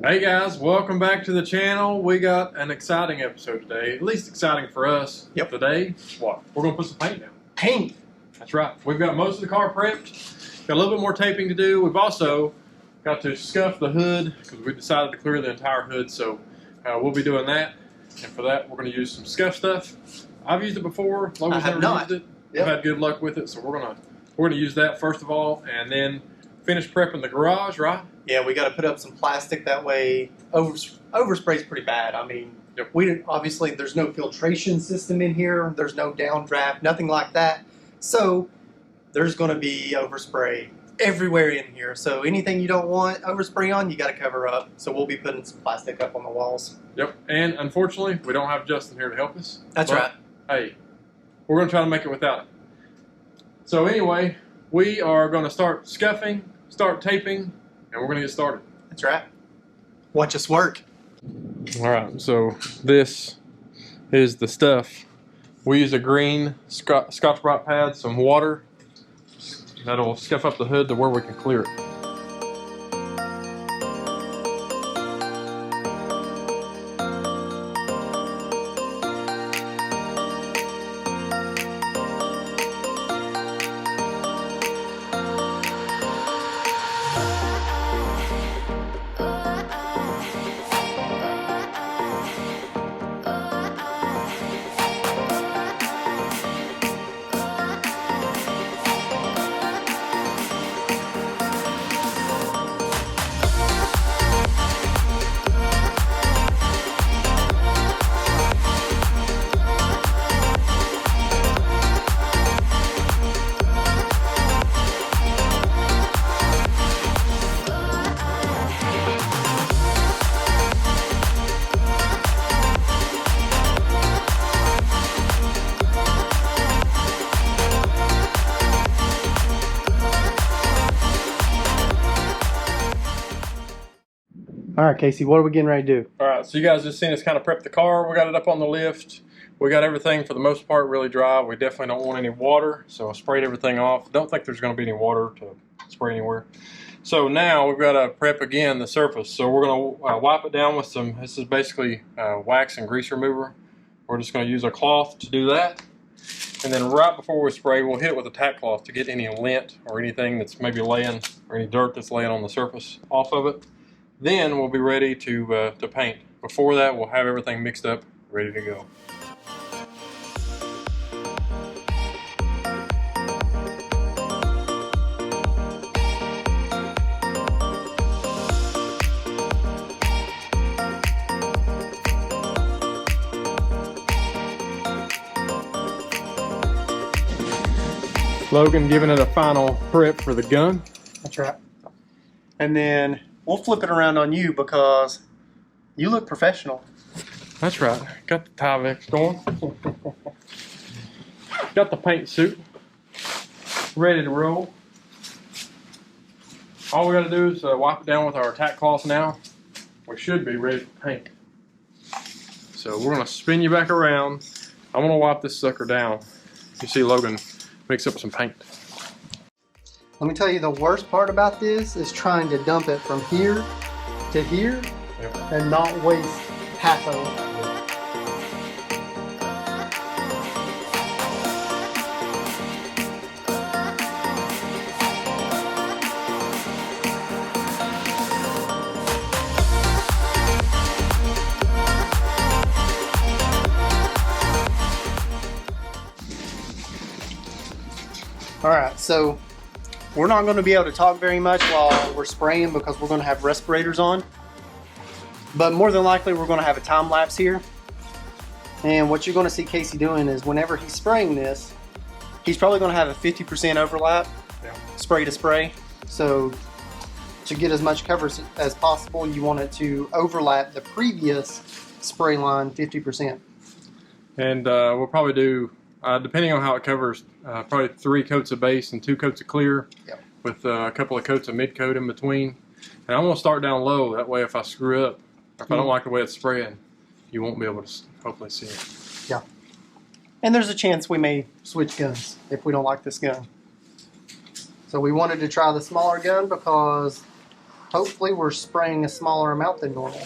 Hey guys, welcome back to the channel. We got an exciting episode today, at least exciting for us. Yep. Today, what? We're going to put some paint down. Paint? That's right. We've got most of the car prepped. Got a little bit more taping to do. We've also got to scuff the hood because we decided to clear the entire hood, so we'll be doing that. And for that, we're going to use some scuff stuff. I've used it before. Logan's never used it. Yep. I've had good luck with it, so we're gonna use that first of all, and then finish prepping the garage, right? Yeah, we got to put up some plastic that way. Overspray's pretty bad. I mean, Yep. we didn't, obviously there's no filtration system in here. There's no downdraft, nothing like that. So there's going to be overspray everywhere in here. So anything you don't want overspray on, you got to cover up. So we'll be putting some plastic up on the walls. Yep. And unfortunately, we don't have Justin here to help us. That's But, right. Hey, we're going to try to make it without him. So anyway, we are going to start scuffing, start taping, and we're going to get started. That's right. Watch us work. All right, so this is the stuff. We use a green Scotch-Brite pad, some water. That'll scuff up the hood to where we can clear it. All right, Casey, what are we getting ready to do? All right, so you guys just seen us kind of prep the car. We got it up on the lift. We got everything for the most part really dry. We definitely don't want any water, so I sprayed everything off. Don't think there's going to be any water to spray anywhere. So now we've got to prep again the surface. So we're going to wipe it down with some, this is basically wax and grease remover. We're just going to use a cloth to do that. And then right before we spray, we'll hit it with a tack cloth to get any lint or anything that's maybe laying, or any dirt that's laying on the surface off of it. Then we'll be ready to paint. Before that, we'll have everything mixed up, ready to go. Logan giving it a final prep for the gun. That's right. And then we'll flip it around on you because you look professional. That's right. Got the Tyvek going. Got the paint suit ready to roll. All we got to do is wipe it down with our tack cloth now. We should be ready to paint. So we're going to spin you back around. I'm going to wipe this sucker down. You see Logan mix up some paint. Let me tell you, the worst part about this is trying to dump it from here to here and not waste half of it. All right, so we're not going to be able to talk very much while we're spraying because we're going to have respirators on. But more than likely, we're going to have a time lapse here. And what you're going to see Casey doing is whenever he's spraying this, he's probably going to have a 50% overlap, spray to spray. So to get as much coverage as possible, you want it to overlap the previous spray line 50%. And we'll probably do, depending on how it covers, probably 3 coats of base and 2 coats of clear, with a couple of coats of mid coat in between. And I'm going to start down low. That way if I screw up, or if I don't like the way it's spraying, you won't be able to hopefully see it. Yeah. And there's a chance we may switch guns if we don't like this gun. So we wanted to try the smaller gun because hopefully we're spraying a smaller amount than normal.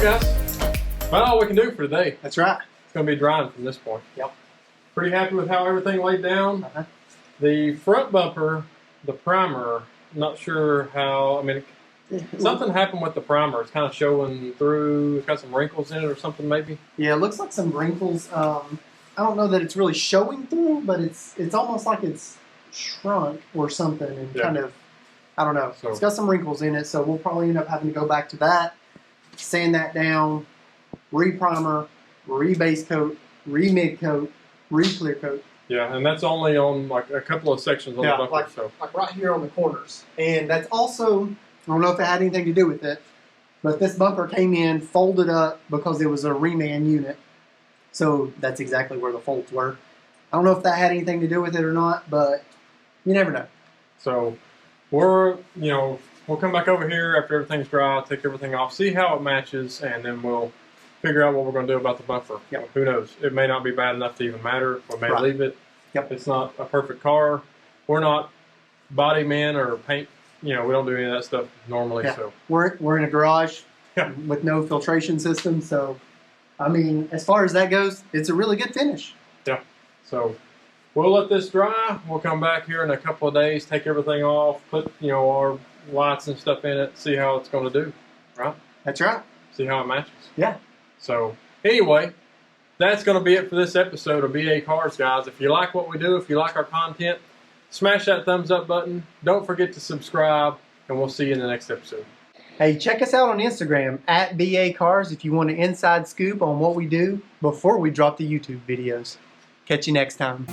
Guys, about all we can do for today. That's right. It's going to be drying from this point. Yep. Pretty happy with how everything laid down. The front bumper, the primer, not sure how, I mean, something happened with the primer. It's kind of showing through. It's got some wrinkles in it or something maybe. Yeah, it looks like some wrinkles. I don't know that it's really showing through, but it's almost like it's shrunk or something and kind of, I don't know. So, it's got some wrinkles in it, so we'll probably end up having to go back to that, sand that down, re-primer, re-base coat, re-mid coat, re-clear coat. Yeah, and that's only on like a couple of sections on the bumper. Like right here on the corners. And that's also, I don't know if it had anything to do with it, but this bumper came in folded up because it was a reman unit. So that's exactly where the folds were. I don't know if that had anything to do with it or not, but you never know. So we'll come back over here after everything's dry, take everything off, see how it matches, and then we'll figure out what we're going to do about the bumper. Yep. Who knows? It may not be bad enough to even matter. We may leave it. Yep. It's not a perfect car. We're not body men or paint. We don't do any of that stuff normally. Yeah. So we're in a garage with no filtration system. So, I mean, as far as that goes, it's a really good finish. Yeah. So we'll let this dry. We'll come back here in a couple of days, take everything off, put our lights and stuff in it, see how it's going to do. Right? That's right. See how it matches. Yeah. So anyway, that's going to be it for this episode of BA Cars, guys. If you like what we do, if you like our content, smash that thumbs up button. Don't forget to subscribe, and we'll see you in the next episode. Hey, check us out on Instagram at BA Cars if you want an inside scoop on what we do before we drop the YouTube videos. Catch you next time.